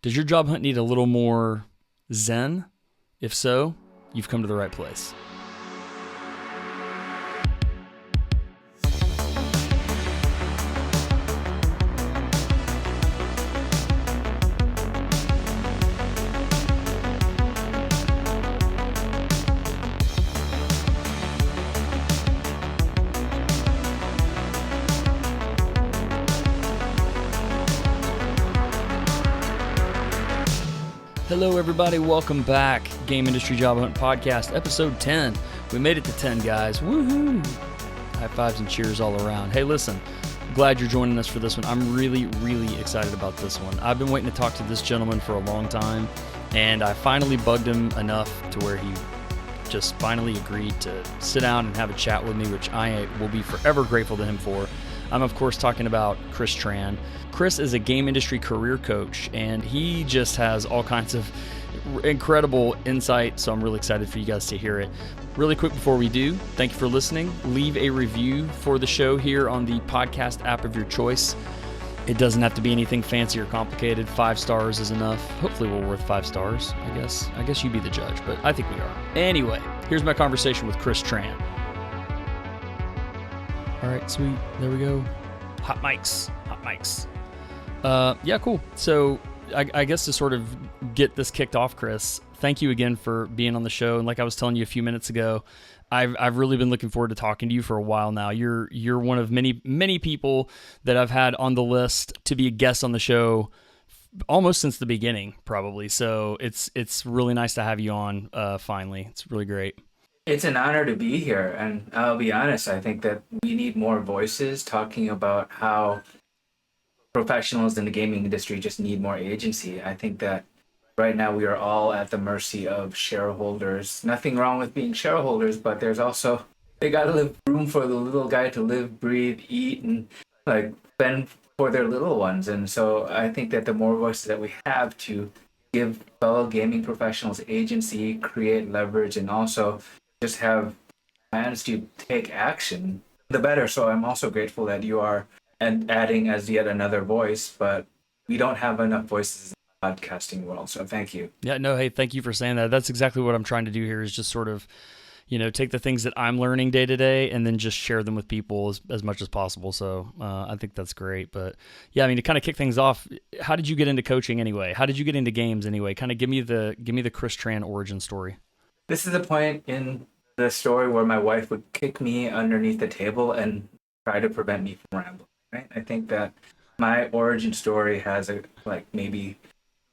Does your job hunt need a little more zen? If so, you've come to the right place. Hello, everybody. Welcome back. Game Industry Job Hunt Podcast, episode 10. We made it to 10, guys. Woohoo! High fives and cheers all around. Hey, listen, glad you're joining us for this one. I'm really, really excited about this one. I've been waiting to talk to this gentleman for a long time, and I finally bugged him enough to where he just finally agreed to sit down and have a chat with me, which I will be forever grateful to him for. I'm, of course, talking about Chris Tran. Chris is a game industry career coach, and he just has all kinds of incredible insight, so I'm really excited for you guys to hear it. Really quick before we do, thank you for listening. Leave a review for the show here on the podcast app of your choice. It doesn't have to be anything fancy or complicated. 5 stars is enough. Hopefully we're worth 5 stars, I guess you be the judge, but I think we are. Anyway, here's my conversation with Chris Tran. All right, sweet. There we go. Hot mics. Yeah, cool. So I guess to sort of get this kicked off, Chris, thank you again for being on the show. And like I was telling you a few minutes ago, I've really been looking forward to talking to you for a while now. You're one of many people that I've had on the list to be a guest on the show almost since the beginning, probably. So it's really nice to have you on finally. It's really great. It's an honor to be here, and I'll be honest, I think that we need more voices talking about how professionals in the gaming industry just need more agency. I think that right now we are all at the mercy of shareholders. Nothing wrong with being shareholders, but there's also, they got to leave room for the little guy to live, breathe, eat, and spend for their little ones. And so I think that the more voices that we have to give fellow gaming professionals agency, create leverage, and also just have plans to take action, the better. So I'm also grateful that you are and adding as yet another voice, but we don't have enough voices in the podcasting world. So thank you. Yeah, no, hey, thank you for saying that. That's exactly what I'm trying to do here is just sort of, take the things that I'm learning day to day and then just share them with people as much as possible. So I think that's great. But yeah, I mean, to kind of kick things off, how did you get into coaching anyway? How did you get into games anyway? Kind of give me the Chris Tran origin story. This is a point in the story where my wife would kick me underneath the table and try to prevent me from rambling. Right? I think that my origin story has maybe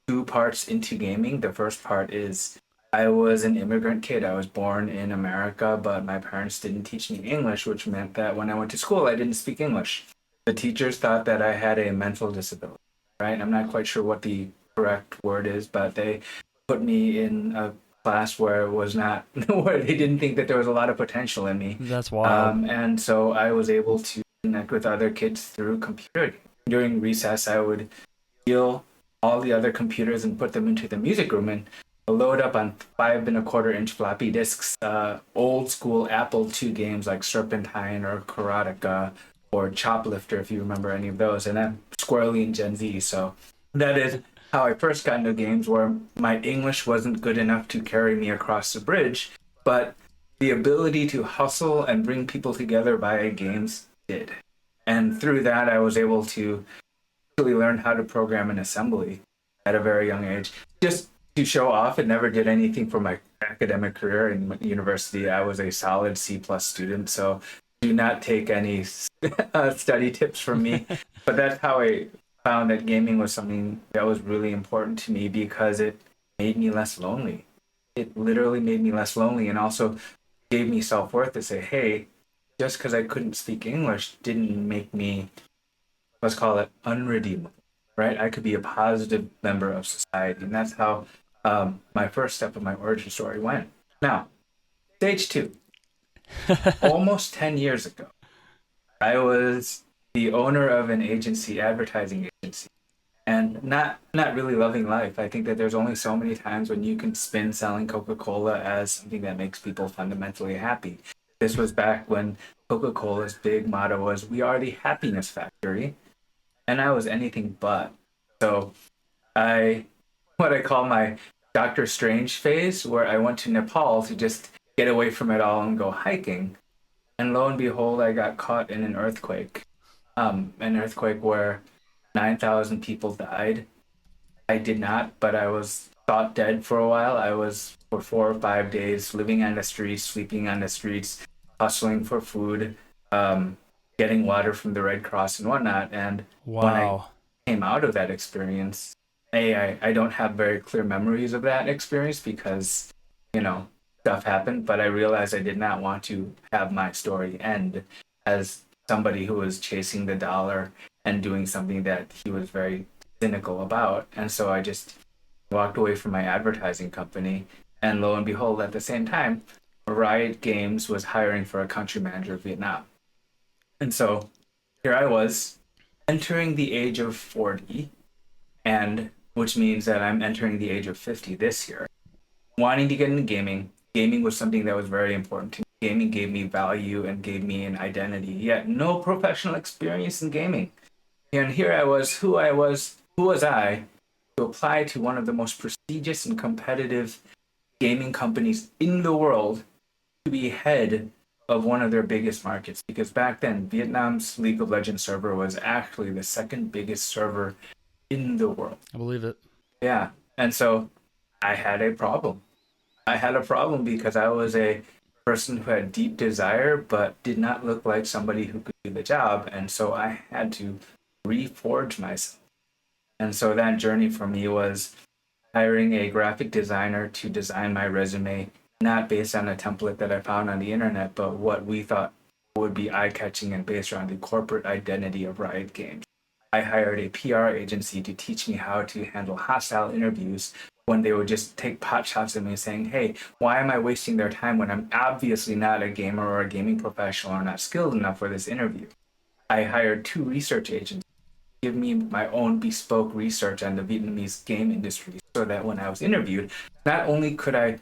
2 parts into gaming. The first part is I was an immigrant kid. I was born in America, but my parents didn't teach me English, which meant that when I went to school, I didn't speak English. The teachers thought that I had a mental disability, right? I'm not quite sure what the correct word is, but they put me in a class where it was not, where they didn't think that there was a lot of potential in me. That's wild. And so I was able to connect with other kids through computer. During recess, I would steal all the other computers and put them into the music room and load up on 5 1/4-inch floppy disks, old school Apple II games like Serpentine or Karateka or Choplifter, if you remember any of those, and then Squirrely and Gen Z. So that is how I first got into games, where my English wasn't good enough to carry me across the bridge, but the ability to hustle and bring people together via games did. And through that, I was able to really learn how to program in assembly at a very young age. Just to show off, it never did anything for my academic career in university. I was a solid C+ student, so do not take any study tips from me. But that's how I found that gaming was something that was really important to me, because it made me less lonely. It literally made me less lonely, and also gave me self-worth to say, hey, just because I couldn't speak English didn't make me, let's call it, unredeemable, right? I could be a positive member of society. And that's how my first step of my origin story went. Now, stage 2. Almost 10 years ago, I was the owner of an advertising agency, and not really loving life. I think that there's only so many times when you can spin selling Coca-Cola as something that makes people fundamentally happy. This was back when Coca-Cola's big motto was, "We are the happiness factory," and I was anything but. So I what I call my Doctor Strange phase, where I went to Nepal to just get away from it all and go hiking. And lo and behold, I got caught in an earthquake where 9,000 people died. I did not, but I was thought dead for a while. I was for 4 or 5 days living on the streets, sleeping on the streets, hustling for food, getting water from the Red Cross and whatnot. And when I Wow. came out of that experience, I don't have very clear memories of that experience because, you know, stuff happened, but I realized I did not want to have my story end as somebody who was chasing the dollar and doing something that he was very cynical about. And so I just walked away from my advertising company. And lo and behold, at the same time, Riot Games was hiring for a country manager of Vietnam. And so here I was entering the age of 40, and which means that I'm entering the age of 50 this year, wanting to get into gaming. Gaming was something that was very important to me. Gaming gave me value and gave me an identity, yet no professional experience in gaming. And here who was I to apply to one of the most prestigious and competitive gaming companies in the world to be head of one of their biggest markets? Because back then, Vietnam's League of Legends server was actually the second biggest server in the world. I believe it. Yeah. And so I had a problem. I had a problem because I was a person who had deep desire but did not look like somebody who could do the job. And so I had to reforge myself. And so that journey for me was hiring a graphic designer to design my resume, not based on a template that I found on the internet, but what we thought would be eye-catching and based around the corporate identity of Riot Games. I hired a PR agency to teach me how to handle hostile interviews when they would just take pot shots at me saying, hey, why am I wasting their time when I'm obviously not a gamer or a gaming professional or not skilled enough for this interview? I hired 2 research agents to give me my own bespoke research on the Vietnamese game industry so that when I was interviewed, not only could I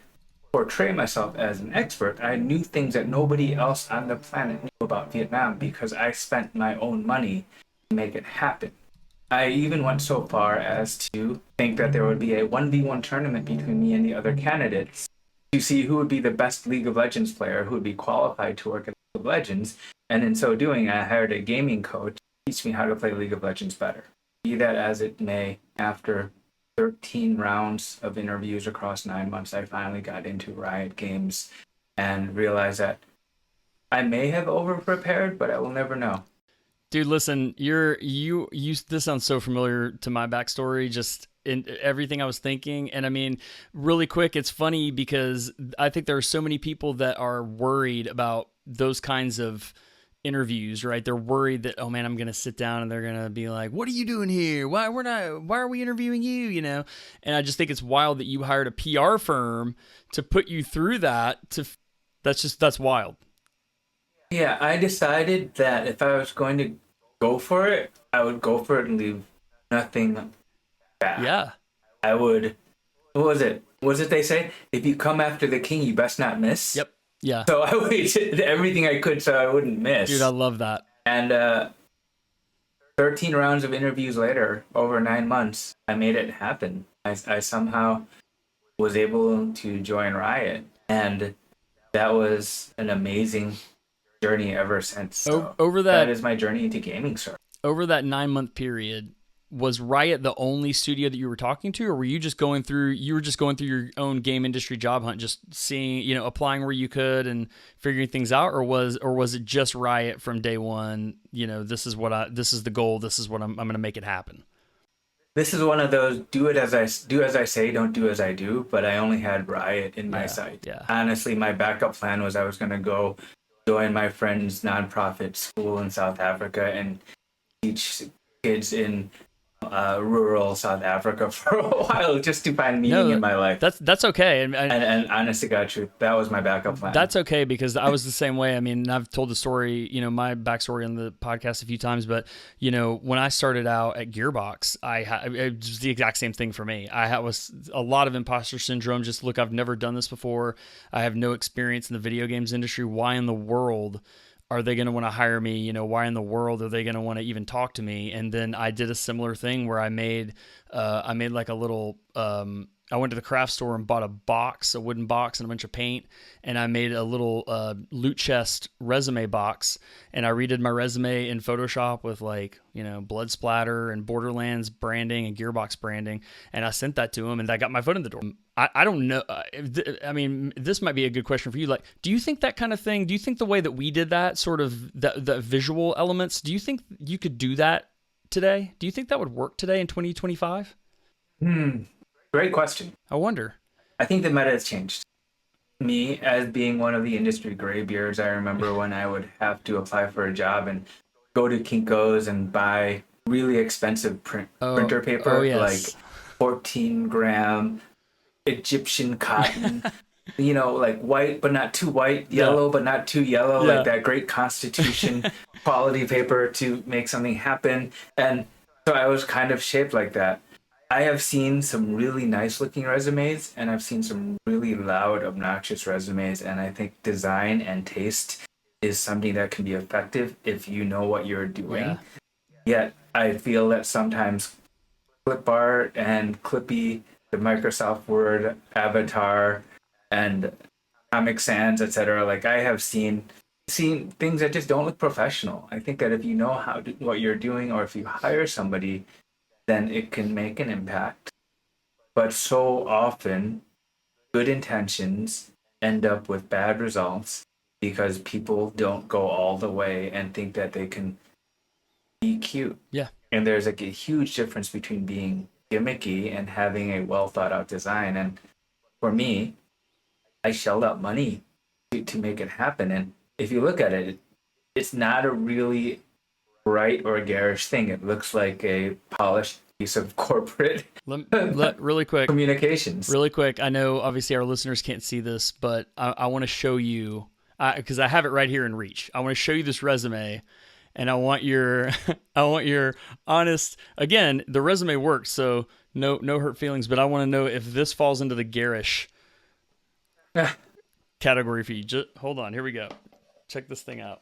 portray myself as an expert, I knew things that nobody else on the planet knew about Vietnam because I spent my own money to make it happen. I even went so far as to think that there would be a 1v1 tournament between me and the other candidates to see who would be the best League of Legends player who would be qualified to work at League of Legends. And in so doing, I hired a gaming coach to teach me how to play League of Legends better. Be that as it may, after 13 rounds of interviews across 9 months, I finally got into Riot Games and realized that I may have over-prepared, but I will never know. Dude, listen, you this sounds so familiar to my backstory, just in everything I was thinking. And I mean, really quick, it's funny because I think there are so many people that are worried about those kinds of interviews, right? They're worried that, oh man, I'm going to sit down and they're going to be like, what are you doing here? Why are we interviewing you? You know? And I just think it's wild that you hired a PR firm to put you through that. That's wild. Yeah, I decided that if I was going to go for it, I would go for it and leave nothing back. Yeah. I would, what was it? What did they say? If you come after the king, you best not miss. Yep. Yeah. So I did everything I could so I wouldn't miss. Dude, I love that. And 13 rounds of interviews later, over 9 months, I made it happen. I somehow was able to join Riot, and that was an amazing journey ever since. So over that is my journey into gaming, sir. Over that 9-month period, was Riot the only studio that you were talking to, or were you just going through your own game industry job hunt, just seeing, applying where you could and figuring things out, or was it just Riot from day one? This is the goal. This is what I'm going to make it happen. This is one of those do as I say, don't do as I do. But I only had Riot in my sight. Yeah. Honestly, my backup plan was I was going to go join my friend's nonprofit school in South Africa and teach kids in rural South Africa for a while just to find meaning in my life. That's okay. And honest to God truth, that was my backup plan. That's okay, because I was the same way. I mean, I've told the story, my backstory on the podcast a few times, but when I started out at Gearbox, it was the exact same thing for me. Was a lot of imposter syndrome. Just look, I've never done this before. I have no experience in the video games industry. Why in the world are they going to want to hire me? Why in the world are they going to want to even talk to me? And then I did a similar thing where I made I made like a little. I went to the craft store and bought a wooden box, and a bunch of paint, and I made a little loot chest resume box, and I redid my resume in Photoshop with like, blood splatter and Borderlands branding and Gearbox branding, and I sent that to him, and I got my foot in the door. I don't know. I mean, this might be a good question for you. Like, do you think that kind of thing? Do you think the way that we did that, sort of the visual elements, do you think you could do that today? Do you think that would work today in 2025? Great question. I wonder. I think the meta has changed. Me, as being one of the industry graybeards, I remember when I would have to apply for a job and go to Kinko's and buy really expensive printer paper, yes. like 14-gram Egyptian cotton, like white but not too white, yellow but not too yellow, like that great Constitution quality paper to make something happen. And so I was kind of shaped like that. I have seen some really nice looking resumes, and I've seen some really loud, obnoxious resumes, and I think design and taste is something that can be effective if you know what you're doing. Yeah. Yet I feel that sometimes clip art and Clippy, the Microsoft Word avatar, and Comic Sans, etc. Like, I have seen things that just don't look professional. I think that if you know what you're doing, or if you hire somebody, then it can make an impact. But so often, good intentions end up with bad results because people don't go all the way and think that they can be cute. Yeah. And there's like a huge difference between being gimmicky and having a well thought out design. And for me, I shelled out money to make it happen. And if you look at it, it's not a really bright or garish thing. It looks like a polished piece of corporate really quick communications. Really quick. I know obviously our listeners can't see this, but I want to show you, because I have it right here in reach. I want to show you this resume, and I want your honest. Again, the resume works, so no hurt feelings. But I want to know if this falls into the garish category for you. Just hold on. Here we go. Check this thing out.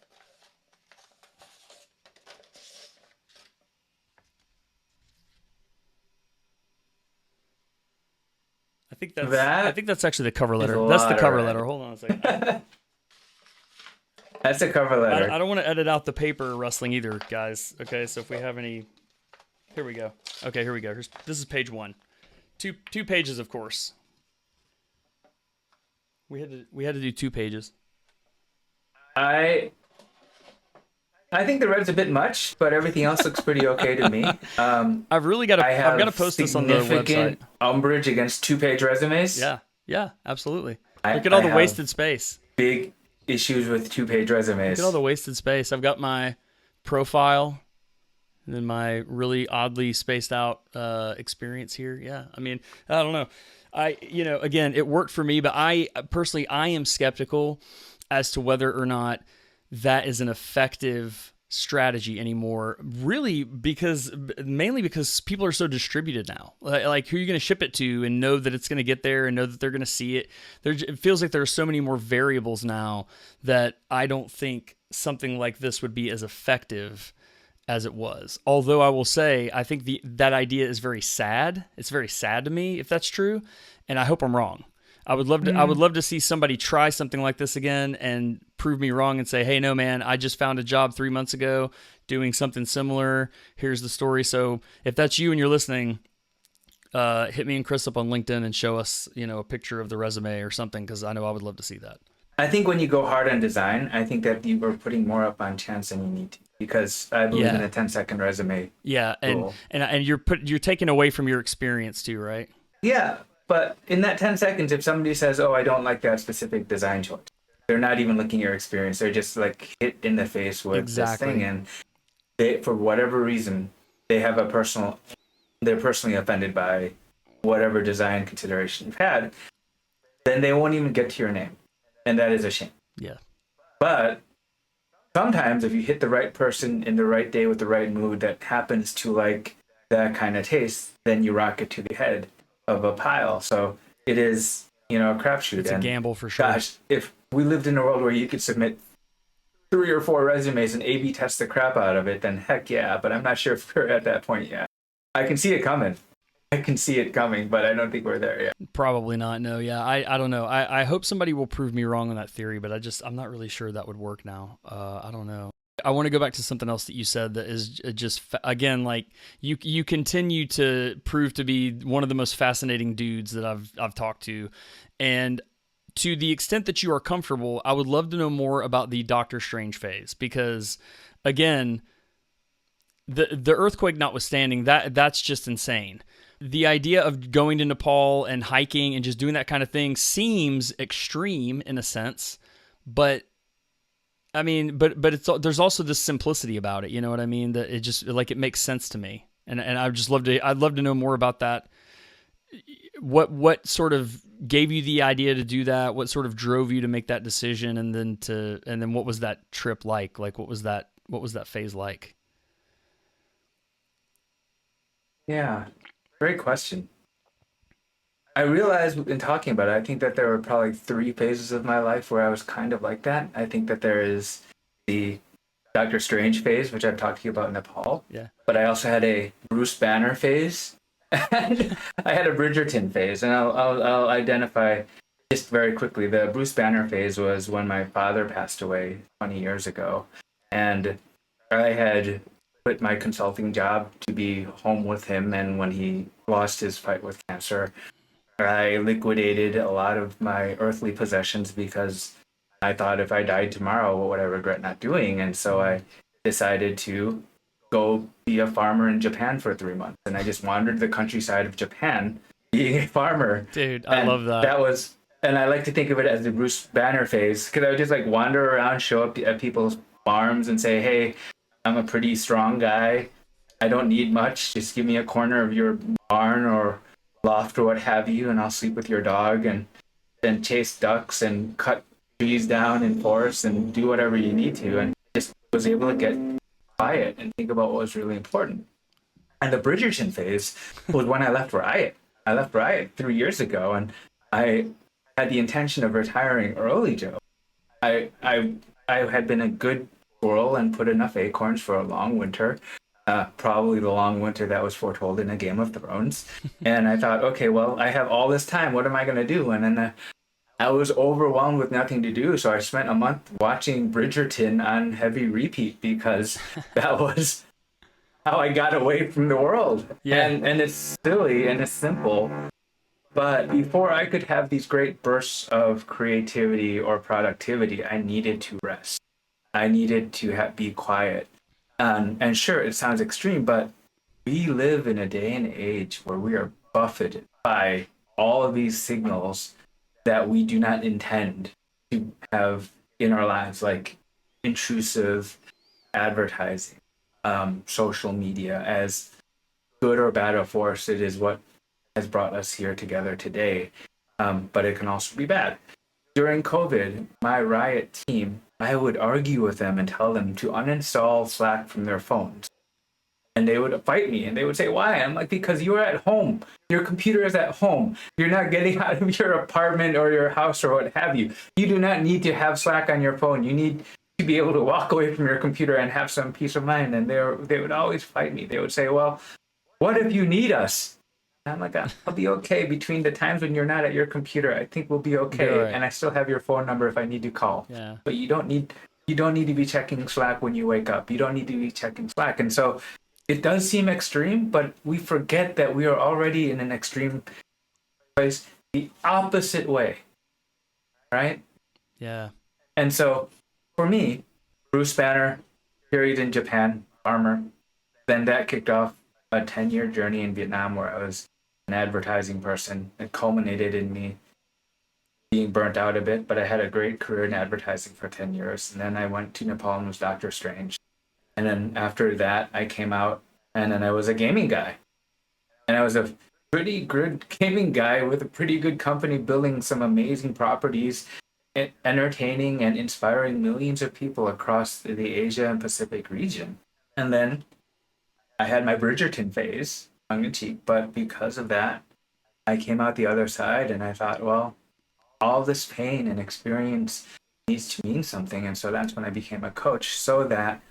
I think that's actually the cover letter. That's the cover letter. Hold on a second. That's the cover letter. I don't want to edit out the paper rustling either, guys. Okay, so if we have any, here we go. Okay, here we go. This is page 1. Two pages, of course. We had to do 2 pages. I think the red's a bit much, but everything else looks pretty okay to me. I've got to post this on the website. Significant umbrage against 2-page resumes. Yeah, absolutely. Look at all the wasted space. Big issues with 2-page resumes. Look at all the wasted space. I've got my profile and then my really oddly spaced out experience here. Yeah, I mean, I don't know. Again, it worked for me, but I am skeptical as to whether or not that is an effective strategy anymore, really, mainly because people are so distributed now. Like, who are you going to ship it to and know that it's going to get there and know that they're going to see it? It feels like there are so many more variables now that I don't think something like this would be as effective as it was. Although I will say, I think that idea is very sad. It's very sad to me if that's true, and I hope I'm wrong. I would love to see somebody try something like this again and prove me wrong and say, hey, no, man, I just found a job 3 months ago doing something similar. Here's the story. So if that's you and you're listening, hit me and Chris up on LinkedIn and show us, a picture of the resume or something, because I know I would love to see that. I think when you go hard on design, I think that you are putting more up on chance than you need to, because I believe in a 10-second resume. Yeah, and you're taking away from your experience too, right? Yeah. But in that 10 seconds, if somebody says, oh, I don't like that specific design choice, they're not even looking at your experience. They're just like hit in the face with this thing. And they, for whatever reason, they're personally offended by whatever design consideration you've had. Then they won't even get to your name. And that is a shame. Yeah. But sometimes if you hit the right person in the right day with the right mood that happens to like that kind of taste, then you rocket to the head of a pile. So it is, a crapshoot. It's a gamble for sure. Gosh, if we lived in a world where you could submit 3 or 4 resumes and A/B test the crap out of it, then heck yeah. But I'm not sure if we're at that point yet. I can see it coming. I can see it coming, but I don't think we're there yet. Probably not. No. Yeah. I don't know. I hope somebody will prove me wrong on that theory, but I'm not really sure that would work now. I don't know. I want to go back to something else that you said that is just, again, like you continue to prove to be one of the most fascinating dudes that I've talked to. And to the extent that you are comfortable, I would love to know more about the Doctor Strange phase, because again, the earthquake notwithstanding, that's just insane. The idea of going to Nepal and hiking and just doing that kind of thing seems extreme in a sense, but I mean, but there's also this simplicity about it. You know what I mean? That it just, like, it makes sense to me, and I'd love to know more about that. What sort of gave you the idea to do that? What sort of drove you to make that decision, and then what was that trip like? Like, what was that phase like? Yeah, great question. I realized in talking about it, I think that there were probably three phases of my life where I was kind of like that. I think that there is the Doctor Strange phase, which I've talked to you about in Nepal. Yeah. But I also had a Bruce Banner phase, and I had a Bridgerton phase, and I'll identify just very quickly. The Bruce Banner phase was when my father passed away 20 years ago, and I had quit my consulting job to be home with him, and when he lost his fight with cancer, I liquidated a lot of my earthly possessions because I thought if I died tomorrow, what would I regret not doing? And so I decided to go be a farmer in Japan for 3 months. And I just wandered the countryside of Japan being a farmer. Dude, I love that. That was, and I like to think of it as the Bruce Banner phase, because I would just like wander around, show up at people's farms and say, hey, I'm a pretty strong guy. I don't need much. Just give me a corner of your barn or loft or what have you, and I'll sleep with your dog, and then chase ducks and cut trees down in forests and do whatever you need to. And just was able to get quiet and think about what was really important. And the Bridgerton phase was when I left Riot. I left Riot 3 years ago, and I had the intention of retiring early, Joe. I had been a good squirrel and put enough acorns for a long winter. Probably the long winter that was foretold in a Game of Thrones. And I thought, okay, well, I have all this time. What am I going to do? And then I was overwhelmed with nothing to do. So I spent a month watching Bridgerton on heavy repeat because that was how I got away from the world. Yeah. And it's silly and it's simple. But before I could have these great bursts of creativity or productivity, I needed to rest. I needed to be quiet. And sure, it sounds extreme, but we live in a day and age where we are buffeted by all of these signals that we do not intend to have in our lives, like intrusive advertising, social media. As good or bad a force, it is what has brought us here together today, but it can also be bad. During COVID, my Riot team, I would argue with them and tell them to uninstall Slack from their phones. And they would fight me and they would say, why? I'm like, because you are at home. Your computer is at home. You're not getting out of your apartment or your house or what have you. You do not need to have Slack on your phone. You need to be able to walk away from your computer and have some peace of mind. And they would always fight me. They would say, well, what if you need us? I'm like, I'll be okay between the times when you're not at your computer. I think we'll be okay. Right. And I still have your phone number if I need to call. Yeah. But you don't need to be checking Slack when you wake up. You don't need to be checking Slack. And so it does seem extreme, but we forget that we are already in an extreme place the opposite way. Right? Yeah. And so for me, Bruce Banner, period in Japan, farmer, then that kicked off a 10-year journey in Vietnam where I was an advertising person. It culminated in me being burnt out a bit, but I had a great career in advertising for 10 years. And then I went to Nepal and was Doctor Strange. And then after that, I came out and then I was a gaming guy. And I was a pretty good gaming guy with a pretty good company building some amazing properties, entertaining and inspiring millions of people across the Asia and Pacific region. And then I had my Bridgerton phase, tongue in cheek, but because of that, I came out the other side and I thought, well, all this pain and experience needs to mean something. And so that's when I became a coach, so that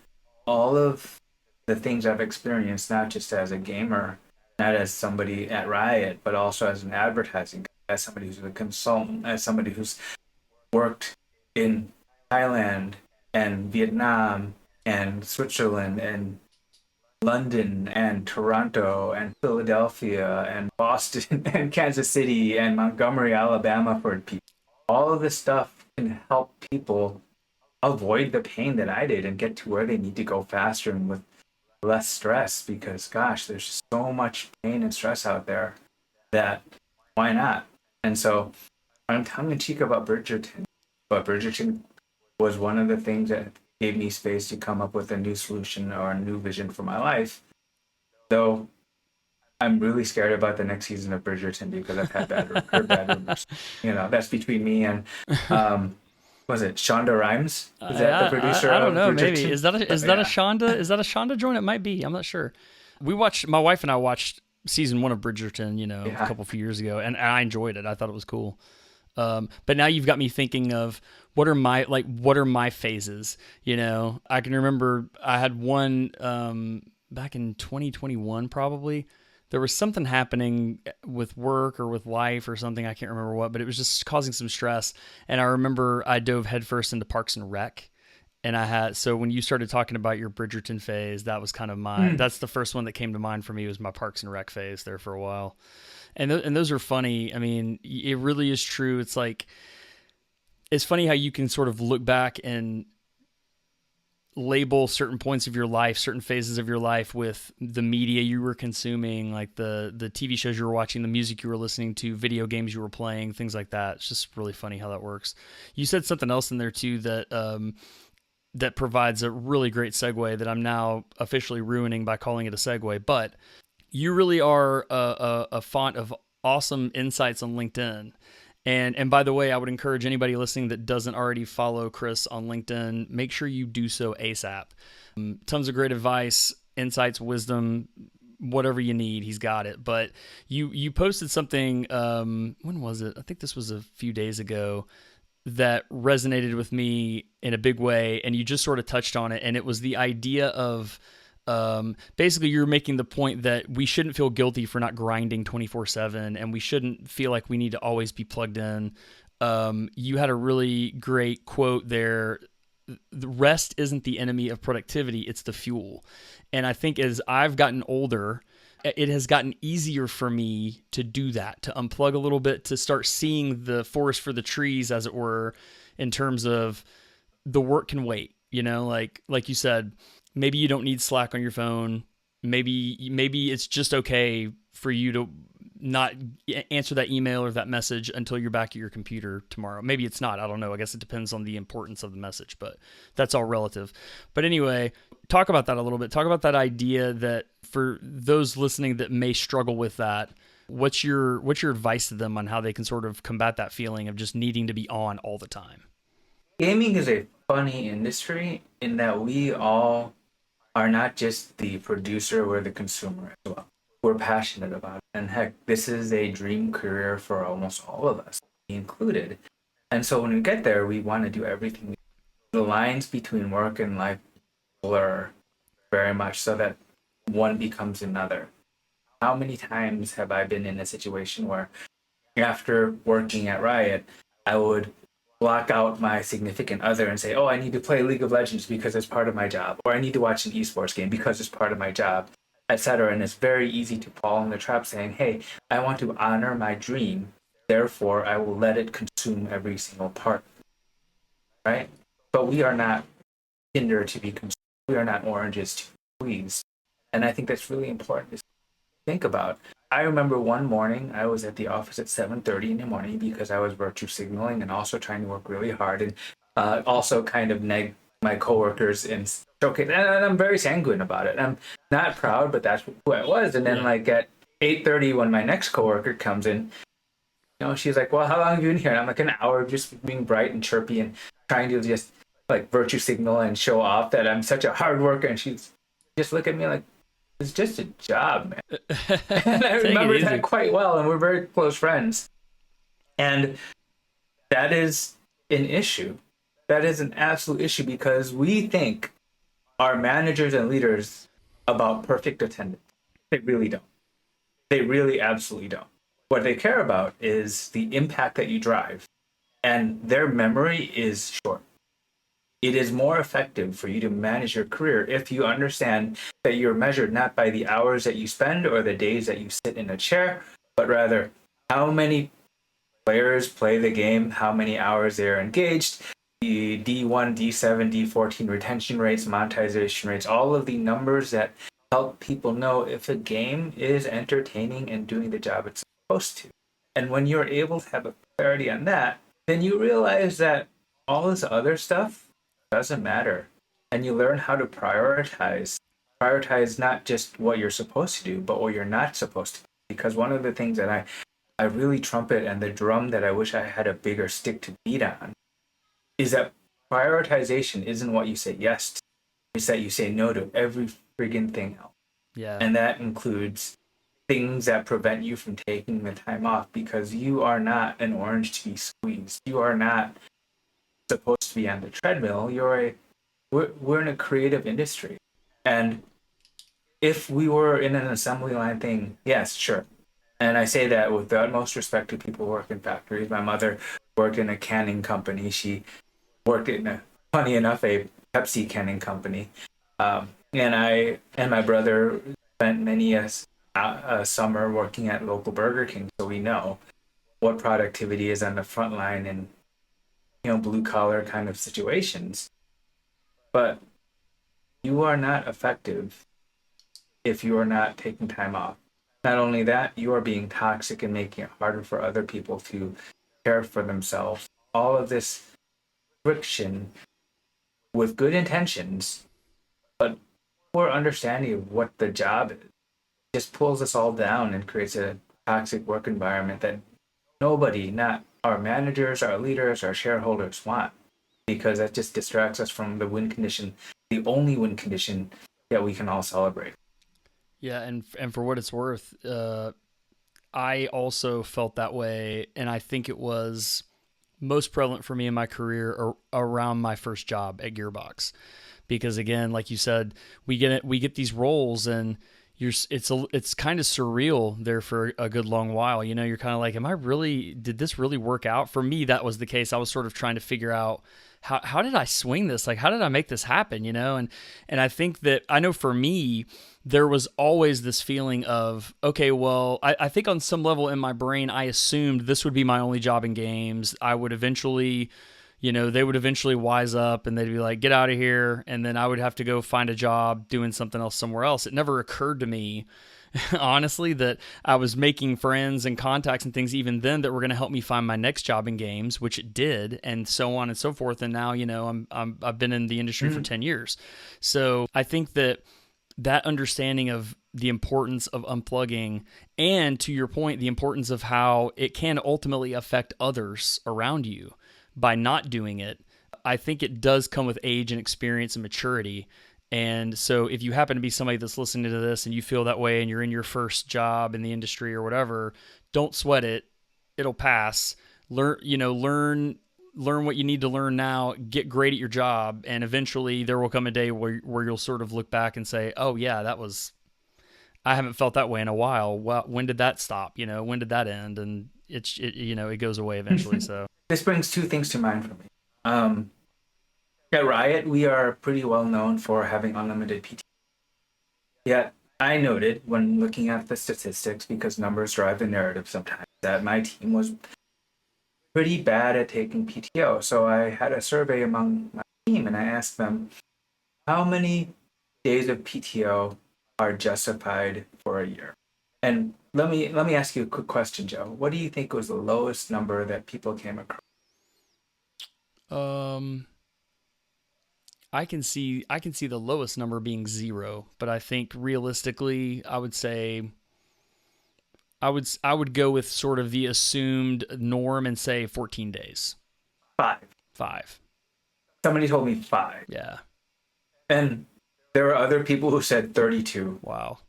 all of the things I've experienced, not just as a gamer, not as somebody at Riot, but also as an advertising guy, as somebody who's a consultant, as somebody who's worked in Thailand and Vietnam and Switzerland and London and Toronto and Philadelphia and Boston and Kansas City and Montgomery, Alabama for people. All of this stuff can help people avoid the pain that I did and get to where they need to go faster and with less stress because gosh, there's just so much pain and stress out there that why not? And so I'm tongue in cheek about Bridgerton, but Bridgerton was one of the things that gave me space to come up with a new solution or a new vision for my life. Though I'm really scared about the next season of Bridgerton because I've had heard bad rumors. That's between me and was it Shonda Rhimes? Is that the producer? I don't know. Bridgerton? Maybe is that a Shonda? Is that a Shonda joint? It might be. I'm not sure. My wife and I watched season 1 of Bridgerton, a few years ago, and I enjoyed it. I thought it was cool. But now you've got me thinking of what are my phases? I can remember I had one back in 2021 probably. There was something happening with work or with life or something. I can't remember what, but it was just causing some stress. And I remember I dove headfirst into Parks and Rec. And so when you started talking about your Bridgerton phase, that was kind of that's the first one that came to mind for me was my Parks and Rec phase there for a while. And those are funny. I mean, it really is true. It's like, it's funny how you can sort of look back and label certain points of your life, certain phases of your life with the media you were consuming, like the TV shows you were watching, the music you were listening to, video games you were playing, things like that. It's just really funny how that works. You said something else in there too that provides a really great segue that I'm now officially ruining by calling it a segue, but you really are a font of awesome insights on LinkedIn. And by the way, I would encourage anybody listening that doesn't already follow Chris on LinkedIn, make sure you do so ASAP. Tons of great advice, insights, wisdom, whatever you need, he's got it. But you posted something, when was it? I think this was a few days ago, that resonated with me in a big way, and you just sort of touched on it, and it was the idea of basically you're making the point that we shouldn't feel guilty for not grinding 24/7, and we shouldn't feel like we need to always be plugged in. You had a really great quote there. The rest isn't the enemy of productivity, it's the fuel. And I think as I've gotten older, it has gotten easier for me to do that, to unplug a little bit, to start seeing the forest for the trees, as it were, in terms of the work can wait, like you said. Maybe you don't need Slack on your phone. Maybe it's just okay for you to not answer that email or that message until you're back at your computer tomorrow. Maybe it's not. I don't know. I guess it depends on the importance of the message, but that's all relative. But anyway, talk about that a little bit. Talk about that idea that for those listening that may struggle with that, what's your advice to them on how they can sort of combat that feeling of just needing to be on all the time? Gaming is a funny industry in that we all are not just the producer, we're the consumer as well. We're passionate about it. And heck, this is a dream career for almost all of us, me included. And so when we get there, we want to do everything. The lines between work and life blur very much so that one becomes another. How many times have I been in a situation where after working at Riot, I would block out my significant other and say, oh, I need to play League of Legends because it's part of my job, or I need to watch an esports game because it's part of my job, etc. And it's very easy to fall in the trap saying, hey, I want to honor my dream, therefore I will let it consume every single part, right? But we are not Tinder to be consumed. We are not oranges to squeeze. And I think that's really important to think about. I remember one morning I was at the office at 7:30 in the morning because I was virtue signaling and also trying to work really hard and also kind of neg my coworkers and showcase. And I'm very sanguine about it. I'm not proud, but that's who I was. And then like at 8:30 when my next coworker comes in, she's like, well, how long have you been here? And I'm like, an hour of just being bright and chirpy and trying to just like virtue signal and show off that I'm such a hard worker. And she's just look at me like, it's just a job, man. And I remember that quite well, and we're very close friends. And that is an issue. That is an absolute issue because we think our managers and leaders about perfect attendance. They really don't. They really absolutely don't. What they care about is the impact that you drive, and their memory is short. It is more effective for you to manage your career if you understand that you're measured not by the hours that you spend or the days that you sit in a chair, but rather how many players play the game, how many hours they're engaged, the D1, D7, D14 retention rates, monetization rates, all of the numbers that help people know if a game is entertaining and doing the job it's supposed to. And when you're able to have a clarity on that, then you realize that all this other stuff doesn't matter. And you learn how to prioritize. Prioritize not just what you're supposed to do, but what you're not supposed to do. Because one of the things that I really trumpet and the drum that I wish I had a bigger stick to beat on is that prioritization isn't what you say yes to. It's that you say no to every friggin' thing else. Yeah. And that includes things that prevent you from taking the time off because you are not an orange to be squeezed. You are not supposed to be on the treadmill. We're in a creative industry. And if we were in an assembly line thing, yes, sure. And I say that with the utmost respect to people who work in factories. My mother worked in a canning company. She worked in funny enough, a Pepsi canning company. And I and my brother spent many a summer working at local Burger King, so we know what productivity is on the front line in blue collar kind of situations. But you are not effective if you are not taking time off. Not only that, you are being toxic and making it harder for other people to care for themselves. All of this friction with good intentions, but poor understanding of what the job is, just pulls us all down and creates a toxic work environment that nobody, not our managers, our leaders, our shareholders want, because that just distracts us from the win condition, the only win condition that we can all celebrate. Yeah, and for what it's worth, I also felt that way, and I think it was most prevalent for me in my career around my first job at Gearbox, because again, like you said, we get these roles, and it's kind of surreal there for a good long while. You're kind of like, did this really work out? For me, that was the case. I was sort of trying to figure out how did I swing this? Like, how did I make this happen? And I think that, I know for me, there was always this feeling of, okay, well, I think on some level in my brain, I assumed this would be my only job in games. I would eventually, they would eventually wise up and they'd be like, get out of here. And then I would have to go find a job doing something else somewhere else. It never occurred to me, honestly, that I was making friends and contacts and things even then that were going to help me find my next job in games, which it did, and so on and so forth. And now, I've been in the industry for 10 years. So I think that understanding of the importance of unplugging, and to your point, the importance of how it can ultimately affect others around you by not doing it, I think it does come with age and experience and maturity. And so if you happen to be somebody that's listening to this and you feel that way and you're in your first job in the industry or whatever, don't sweat it. It'll pass. Learn what you need to learn now, get great at your job, and eventually there will come a day where you'll sort of look back and say, oh yeah, I haven't felt that way in a while. Well, when did that stop? When did that end? And it goes away eventually. So this brings two things to mind for me. At Riot, we are pretty well known for having unlimited PT. Yet, I noted when looking at the statistics, because numbers drive the narrative sometimes, that my team was pretty bad at taking PTO. So I had a survey among my team and I asked them, how many days of PTO are justified for a year? And let me ask you a quick question, Joe. What do you think was the lowest number that people came across? I can see the lowest number being 0, but I think realistically, I would say I would go with sort of the assumed norm and say 14 days. 5. Somebody told me 5. Yeah. And there were other people who said 32. Wow.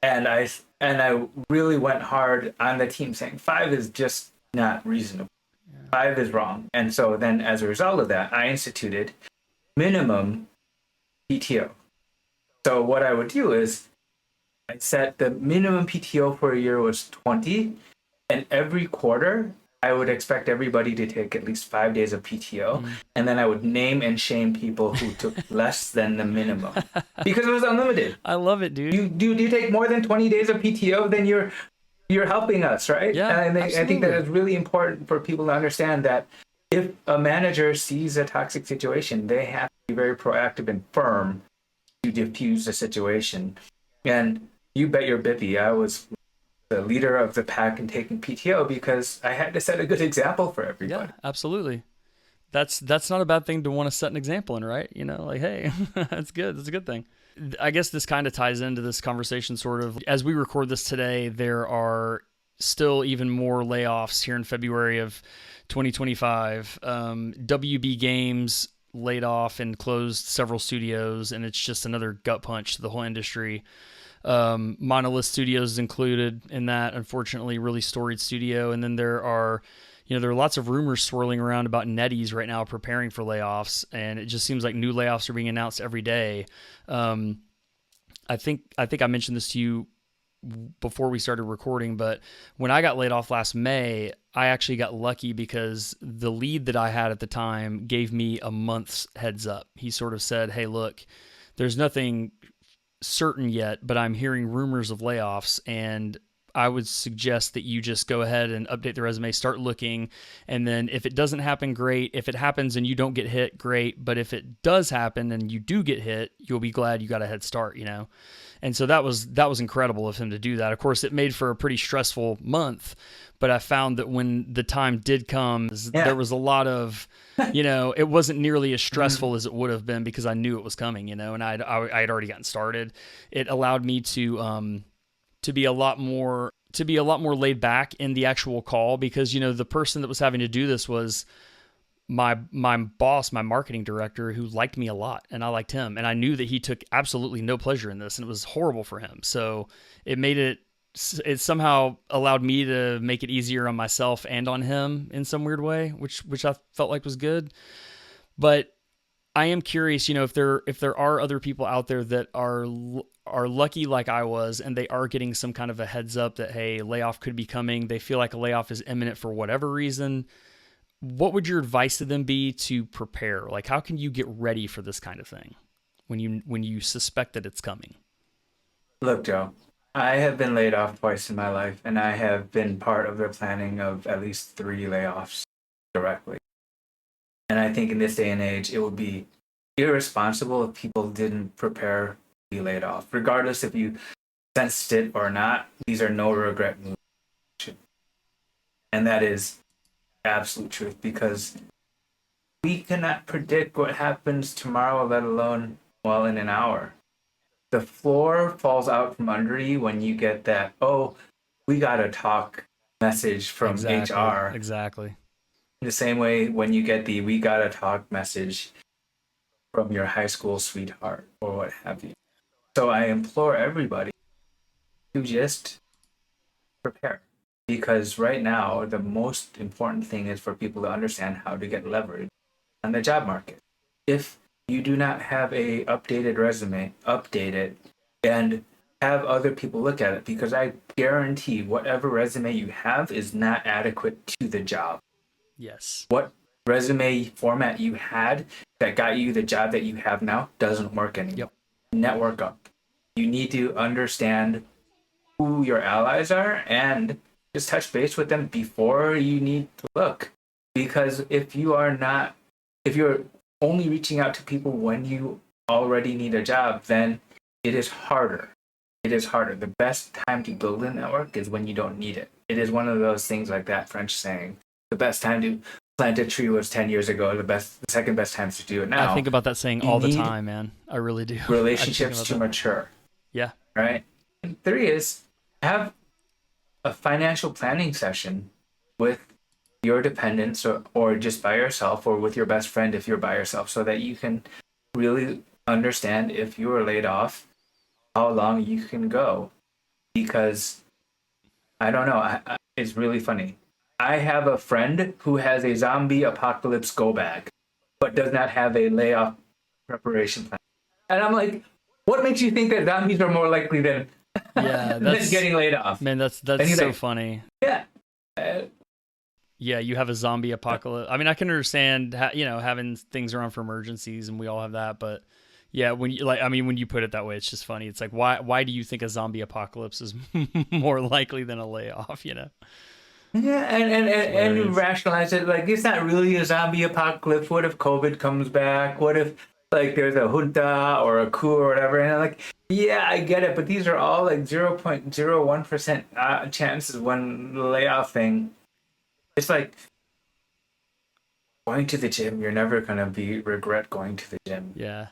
And I really went hard on the team saying 5 is just not reasonable. Yeah. 5 is wrong. And so then as a result of that, I instituted minimum PTO. So what I would do is I set the minimum PTO for a year was 20, and every quarter I would expect everybody to take at least 5 days of PTO, and then I would name and shame people who took less than the minimum because it was unlimited. I love it, dude. You take more than 20 days of PTO, then you're helping us, right? Yeah, And I think that absolutely. is really important for people to understand that if a manager sees a toxic situation, they have to be very proactive and firm to diffuse the situation. And you bet your bippy, I was the leader of the pack in taking PTO because I had to set a good example for Yeah, everybody. absolutely. That's not a bad thing to want to set an example in, right? Like, hey, that's good. That's a good thing. I guess this kind of ties into this conversation sort of. As we record this today, there are still even more layoffs here in February of 2025. WB Games laid off and closed several studios, and it's just another gut punch to the whole industry. Monolith Studios is included in that, unfortunately, really storied studio. And then there are lots of rumors swirling around about NetEase right now preparing for layoffs, and it just seems like new layoffs are being announced every day. I think I mentioned this to you before we started recording, but when I got laid off last May, I actually got lucky because the lead that I had at the time gave me a month's heads up. He sort of said, "Hey, look, there's nothing certain yet, but I'm hearing rumors of layoffs, and I would suggest that you just go ahead and update the resume, start looking, and then if it doesn't happen, great. If it happens and you don't get hit, great. But if it does happen and you do get hit, you'll be glad you got a head start, And so that was incredible of him to do that. Of course, it made for a pretty stressful month, but I found that when the time did come, there was a lot of, it wasn't nearly as stressful as it would have been because I knew it was coming, and I had already gotten started. It allowed me to be a lot more laid back in the actual call because the person that was having to do this was my boss, my marketing director, who liked me a lot and I liked him, and I knew that he took absolutely no pleasure in this and it was horrible for him. So it somehow allowed me to make it easier on myself and on him in some weird way, which I felt like was good. But I am curious, if there are other people out there that are lucky like I was, and they are getting some kind of a heads up that, hey, layoff could be coming. They feel like a layoff is imminent for whatever reason. What would your advice to them be to prepare? Like, how can you get ready for this kind of thing when you suspect that it's coming? Look, Joe, I have been laid off twice in my life, and I have been part of the planning of at least 3 layoffs directly. And I think in this day and age, it would be irresponsible if people didn't prepare to be laid off. Regardless if you sensed it or not, these are no regret moves. And that is absolute truth because we cannot predict what happens tomorrow, let alone, well, in an hour. The floor falls out from under you when you get that, oh, we got to talk message from HR. Exactly. The same way when you get the we gotta talk message from your high school sweetheart or what have you. So I implore everybody to just prepare because right now the most important thing is for people to understand how to get leverage on the job market. If you do not have a updated resume, update it and have other people look at it because I guarantee whatever resume you have is not adequate to the job. Yes. What resume format you had that got you the job that you have now doesn't work anymore. Yep. Network up. You need to understand who your allies are and just touch base with them before you need to look. Because if you're only reaching out to people when you already need a job, then it is harder. It is harder. The best time to build a network is when you don't need it. It is one of those things like that French saying. The best time to plant a tree was 10 years ago. The second best time to do it now. I think about that saying all the time, man. I really do. Relationships to mature. Yeah. Right? And 3 is have a financial planning session with your dependents or just by yourself or with your best friend if you're by yourself so that you can really understand if you are laid off, how long you can go. Because I don't know. It's really funny. I have a friend who has a zombie apocalypse go bag, but does not have a layoff preparation plan. And I'm like, what makes you think that zombies are more likely than Yeah, than getting laid off. man, that's And he's so like, funny. yeah. Uh, Yeah, you have a zombie apocalypse. I mean, I can understand, having things around for emergencies, and we all have that. But yeah, when you like, I mean, when you put it that way, it's just funny. It's like, why do you think a zombie apocalypse is more likely than a layoff? Yeah, It's and you hilarious. rationalize it like it's not really a zombie apocalypse. What if COVID comes back? What if like there's a junta or a coup or whatever? And I'm like, yeah, I get it, but these are all like 0.01% chances one layoff thing. It's like going to the gym. You're never gonna be regret going to the gym. Yeah,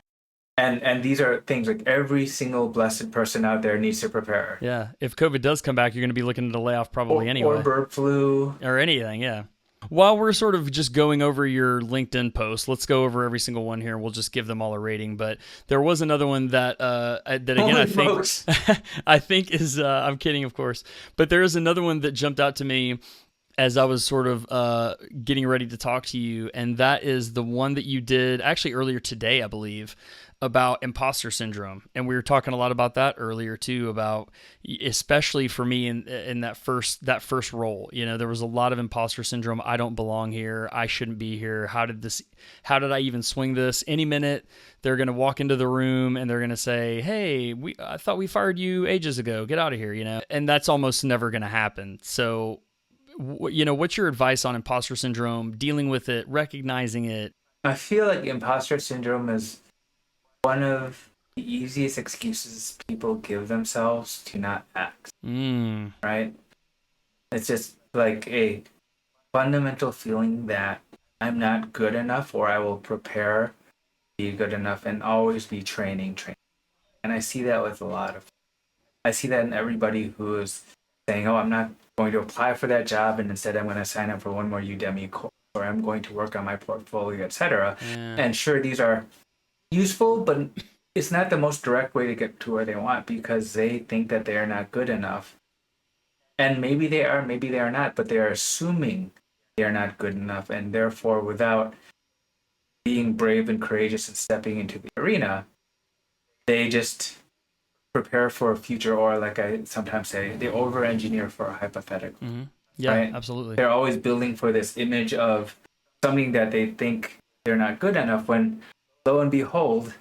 And these are things like every single blessed person out there needs to prepare. yeah. If COVID does come back, you're going to be looking at a layoff probably Or anyway, bird flu. or anything. Yeah. While we're sort of just going over your LinkedIn post, let's go over every single one here. We'll just give them all a rating. But there was another one that again Holy I think smokes. I think is I'm kidding, of course, but there is another one that jumped out to me as I was sort of getting ready to talk to you, and that is the one that you did actually earlier today, I believe, about imposter syndrome. And we were talking a lot about that earlier too, about especially for me in that first role. There was a lot of imposter syndrome. I don't belong here. I shouldn't be here. How did I even swing this? Any minute they're going to walk into the room and they're going to say, "Hey, I thought we fired you ages ago. Get out of here," And that's almost never going to happen. So what's your advice on imposter syndrome, dealing with it, recognizing it? I feel like imposter syndrome is one of the easiest excuses people give themselves to not act, Mm, right? It's just like a fundamental feeling that I'm not good enough or I will prepare to be good enough and always be training. And I see that with I see that in everybody who is saying, oh, I'm not going to apply for that job and instead I'm going to sign up for one more Udemy course or I'm going to work on my portfolio, etc. yeah. And sure, these are useful, but it's not the most direct way to get to where they want because they think that they are not good enough. And maybe they are, maybe they are not, but they are assuming they are not good enough. And therefore, without being brave and courageous and stepping into the arena, they just prepare for a future, or like I sometimes say, they over engineer for a hypothetical, Hmm. Yeah, right? absolutely. They're always building for this image of something that they think they're not good enough when lo and behold,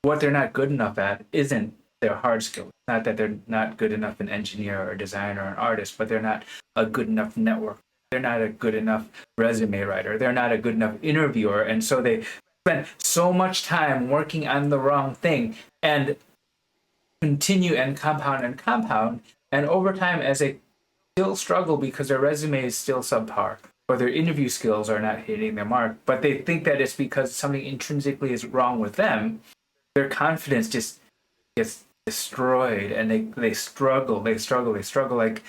what they're not good enough at isn't their hard skill. It's not that they're not good enough an engineer or a designer or an artist, but they're not a good enough network. They're not a good enough resume writer. They're not a good enough interviewer. And so they spend so much time working on the wrong thing and continue and compound and compound. And over time, as they still struggle because their resume is still subpar or their interview skills are not hitting their mark, but they think that it's because something intrinsically is wrong with them, their confidence just gets destroyed and they struggle like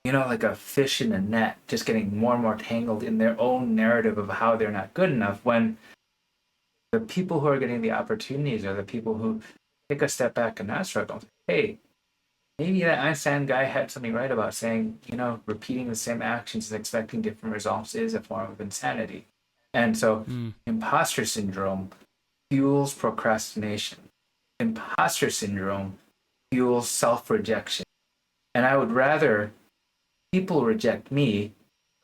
like a fish in a net, just getting more and more tangled in their own narrative of how they're not good enough when the people who are getting the opportunities are the people who take a step back and not struggle. Hey, maybe that Einstein guy had something right about saying, repeating the same actions and expecting different results is a form of insanity. And so Mm. imposter syndrome fuels procrastination. Imposter syndrome fuels self rejection. And I would rather people reject me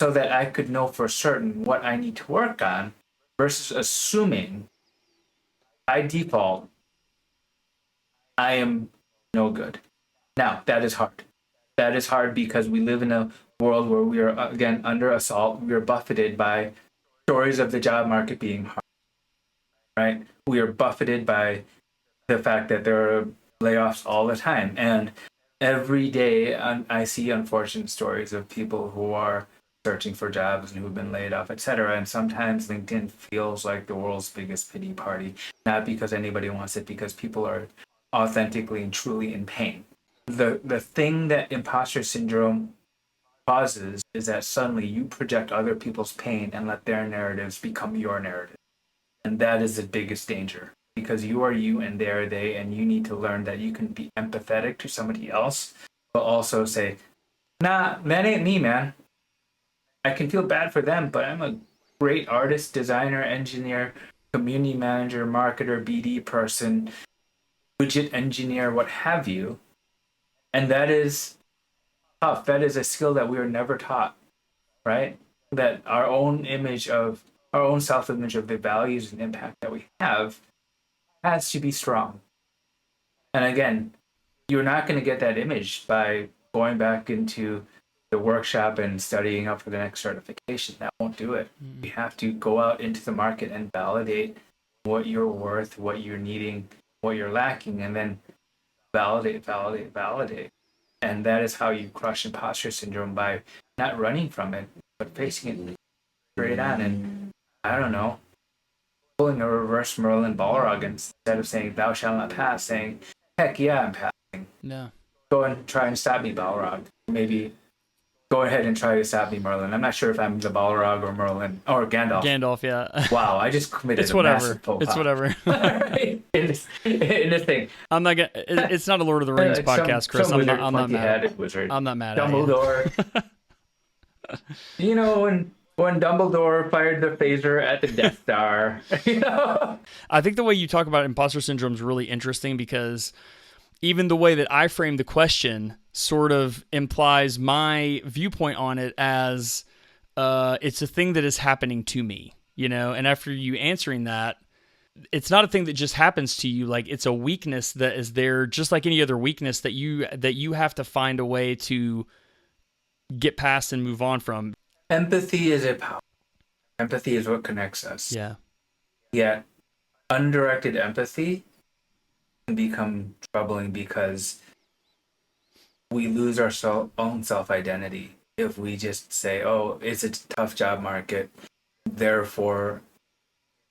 so that I could know for certain what I need to work on versus assuming by default I am no good. Now, that is hard. That is hard because we live in a world where we are, again, under assault. We are buffeted by stories of the job market being hard, right? We are buffeted by the fact that there are layoffs all the time. And every day I see unfortunate stories of people who are searching for jobs and who've been laid off, etc. And sometimes LinkedIn feels like the world's biggest pity party, not because anybody wants it, because people are authentically and truly in pain. The thing that imposter syndrome causes is that suddenly you project other people's pain and let their narratives become your narrative. And that is the biggest danger because you are you and they are they, and you need to learn that you can be empathetic to somebody else, but also say, nah, that ain't me, man. I can feel bad for them, but I'm a great artist, designer, engineer, community manager, marketer, BD person, widget engineer, what have you. And that is tough. That is a skill that we were never taught, right? That our own self image of the values and impact that we have has to be strong. And again, you're not going to get that image by going back into the workshop and studying up for the next certification. That won't do it. You have to go out into the market and validate what you're worth, what you're needing, what you're lacking, and then validate, validate, validate. And that is how you crush imposter syndrome, by not running from it, but facing it straight on. And I don't know, pulling a reverse Merlin Balrog instead of saying "Thou shalt not pass," saying "Heck yeah, I'm passing." No. Go and try and stop me, Balrog. Maybe go ahead and try to stop me, Merlin. I'm not sure if I'm the Balrog or Merlin or Gandalf. Gandalf, yeah. Wow, I just committed It's a whatever. massive faux It's pas. whatever. in this thing. I'm not gonna. It's not a Lord of the Rings podcast, Chris. Some I'm wizard, not mad. pointy-headed wizard. I'm not mad Dumbledore. at you. You know, when Dumbledore fired the phaser at the Death Star. You know? I think the way you talk about imposter syndrome is really interesting, because even the way that I frame the question sort of implies my viewpoint on it as it's a thing that is happening to me, you know? And after you answering that, it's not a thing that just happens to you. Like, it's a weakness that is there, just like any other weakness that you have to find a way to get past and move on from. Empathy is a power. Empathy is what connects us. Yeah. Yet, undirected empathy can become troubling because we lose our own self-identity if we just say, oh, it's a tough job market, therefore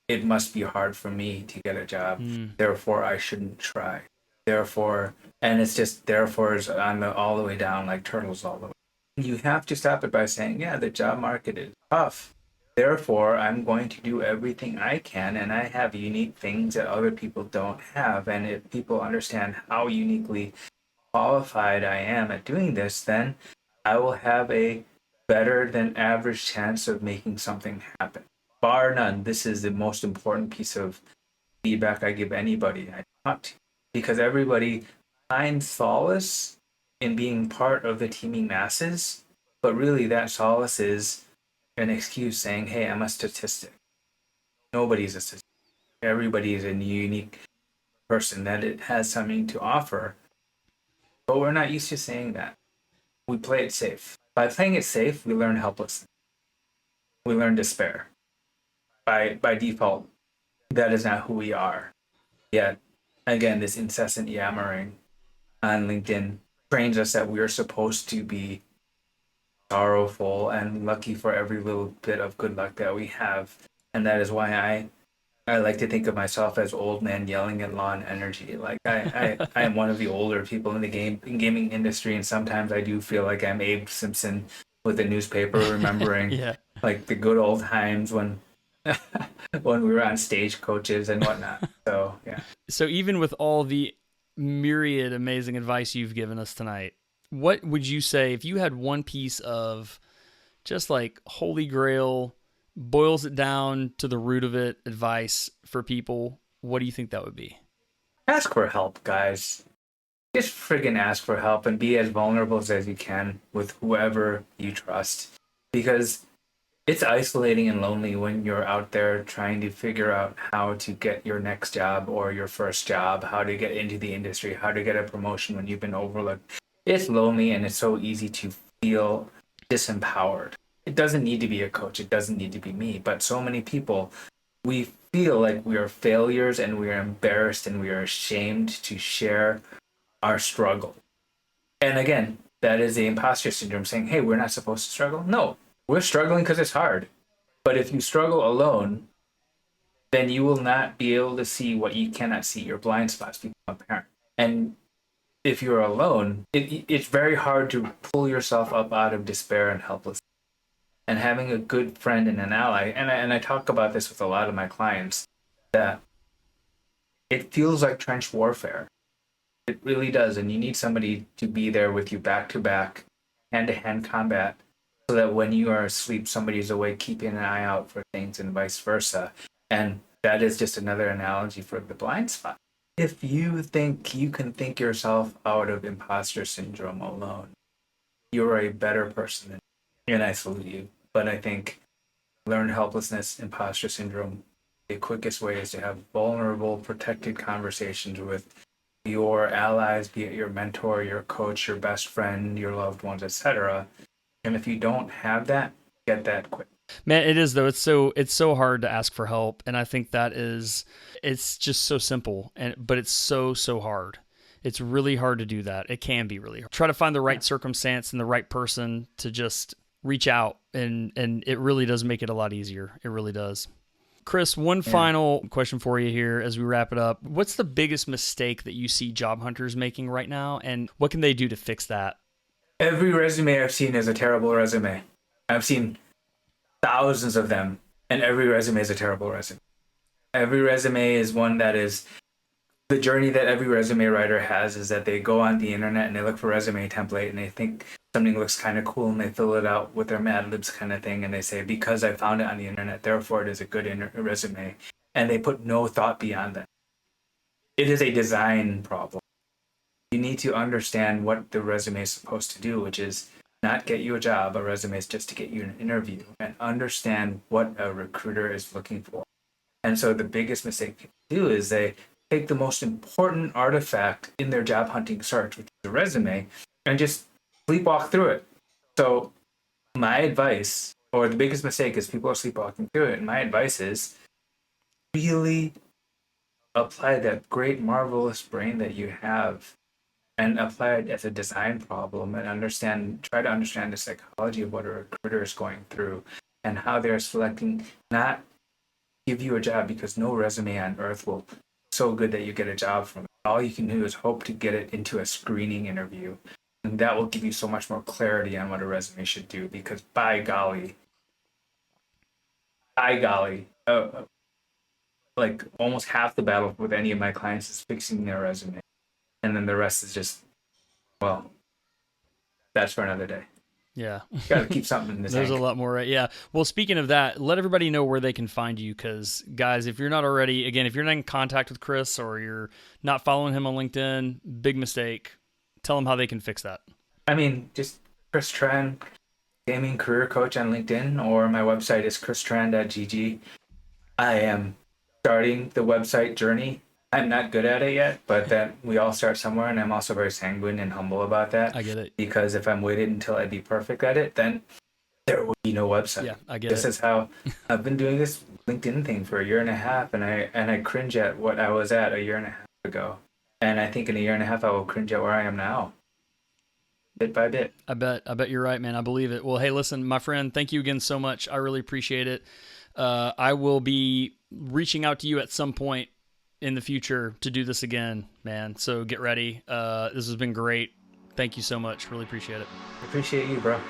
it must be hard for me to get a job, therefore I shouldn't try, therefore, and it's just therefores all the way down, like turtles all the way. You have to stop it by saying, yeah, the job market is tough, therefore I'm going to do everything I can, and I have unique things that other people don't have, and if people understand how uniquely qualified I am at doing this, then I will have a better than average chance of making something happen. Bar none, this is the most important piece of feedback I give anybody I talk to, because everybody finds solace in being part of the teaming masses, but really that solace is an excuse saying, hey, I'm a statistic. Nobody's a statistic. Everybody is a unique person that it has something to offer, but we're not used to saying that. We play it safe. By playing it safe, we learn helplessness. We learn despair. By default, that is not who we are. Yet, again, this incessant yammering on LinkedIn trains us that we are supposed to be sorrowful and lucky for every little bit of good luck that we have. And that is why I like to think of myself as old man yelling at lawn energy. Like I am one of the older people in the gaming industry, and sometimes I do feel like I'm Abe Simpson with the newspaper, remembering Yeah. like the good old times when when we were on stagecoaches and whatnot. So yeah. So even with all the myriad amazing advice you've given us tonight, what would you say if you had one piece of just like holy grail, boils it down to the root of it, advice for people? What do you think that would be? Ask for help, guys. Just friggin' ask for help and be as vulnerable as you can with whoever you trust. Because it's isolating and lonely when you're out there trying to figure out how to get your next job or your first job, how to get into the industry, how to get a promotion when you've been overlooked. It's lonely, and it's so easy to feel disempowered. It doesn't need to be a coach. It doesn't need to be me. But so many people, we feel like we are failures, and we are embarrassed, and we are ashamed to share our struggle. And again, that is the imposter syndrome, saying, hey, we're not supposed to struggle. No, we're struggling because it's hard. But if you struggle alone, then you will not be able to see what you cannot see. Your blind spots become apparent. And if you're alone, it's very hard to pull yourself up out of despair and helplessness. And having a good friend and an ally, and I talk about this with a lot of my clients, that it feels like trench warfare. It really does, and you need somebody to be there with you back to back, hand to hand combat, so that when you are asleep, somebody's awake, keeping an eye out for things, and vice versa. And that is just another analogy for the blind spot. if you think you can think yourself out of imposter syndrome alone, you're a better person than me, and I salute you. But I think learned helplessness, imposter syndrome, the quickest way is to have vulnerable, protected conversations with your allies, be it your mentor, your coach, your best friend, your loved ones, etc. And if you don't have that, get that quick. Man, it is though. It's so hard to ask for help, and I think it's just so simple, but it's so hard. It's really hard to do that. It can be really hard. Try to find the right circumstance and the right person to just reach out, and it really does make it a lot easier. It really does. Chris, one final question for you here as we wrap it up. What's the biggest mistake that you see job hunters making right now, and what can they do to fix that? Every resume I've seen is a terrible resume. I've seen thousands of them, and every resume is a terrible resume. Every resume is one that is the journey that every resume writer has is that they go on the internet and they look for a resume template and they think something looks kind of cool and they fill it out with their Mad Libs kind of thing and they say, because I found it on the internet, therefore it is a good resume. And they put no thought beyond that. It is a design problem. You need to understand what the resume is supposed to do, which is not get you a job. A resume is just to get you an interview, and understand what a recruiter is looking for. And so the biggest mistake people do is they take the most important artifact in their job hunting search, which is a resume, and just sleepwalk through it. So my advice, or the biggest mistake is people are sleepwalking through it. And my advice is really apply that great, marvelous brain that you have and apply it as a design problem and try to understand the psychology of what a recruiter is going through and how they're selecting, not give you a job, because no resume on earth will be so good that you get a job from it. All you can do is hope to get it into a screening interview. And that will give you so much more clarity on what a resume should do, because by golly, like almost half the battle with any of my clients is fixing their resume. And then the rest is just, well, that's for another day. Yeah. Got to keep something in the There's tank. a lot more, right? Yeah. Well, speaking of that, let everybody know where they can find you, because, guys, if you're not already, again, if you're not in contact with Chris or you're not following him on LinkedIn, big mistake. Tell them how they can fix that. I mean, just Chris Tran, gaming career coach on LinkedIn, or my website is christran.gg. I am starting the website journey. I'm not good at it yet, but that we all start somewhere, and I'm also very sanguine and humble about that. I get it. Because if I'm waited until I'd be perfect at it, then there will be no website. Yeah, I get This it. is how I've been doing this LinkedIn thing for a year and a half, and I cringe at what I was at a year and a half ago. And I think in a year and a half I will cringe at where I am now. Bit by bit. I bet you're right, man. I believe it. Well, hey, listen, my friend, thank you again so much. I really appreciate it. I will be reaching out to you at some point in the future to do this again, man. So get ready. This has been great. Thank you so much. Really appreciate it. Appreciate you, bro. All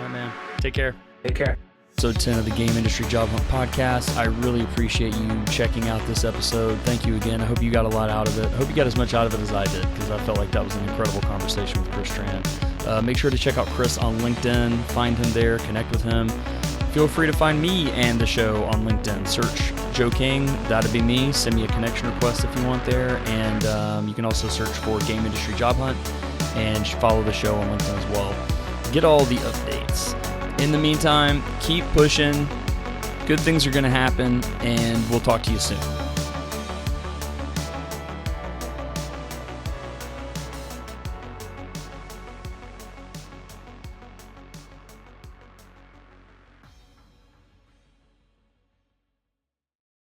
right, man. Take care. Take care. Episode 10 of the Game Industry Job Hunt Podcast. I really appreciate you checking out this episode. Thank you again. I hope you got a lot out of it. I hope you got as much out of it as I did, because I felt like that was an incredible conversation with Chris Tran. Make sure to check out Chris on LinkedIn. Find him there. Connect with him. Feel free to find me and the show on LinkedIn. Search Joe King. That'll be me. Send me a connection request if you want there. And you can also search for Game Industry Job Hunt and follow the show on LinkedIn as well. Get all the updates. In the meantime, keep pushing. Good things are going to happen, and we'll talk to you soon.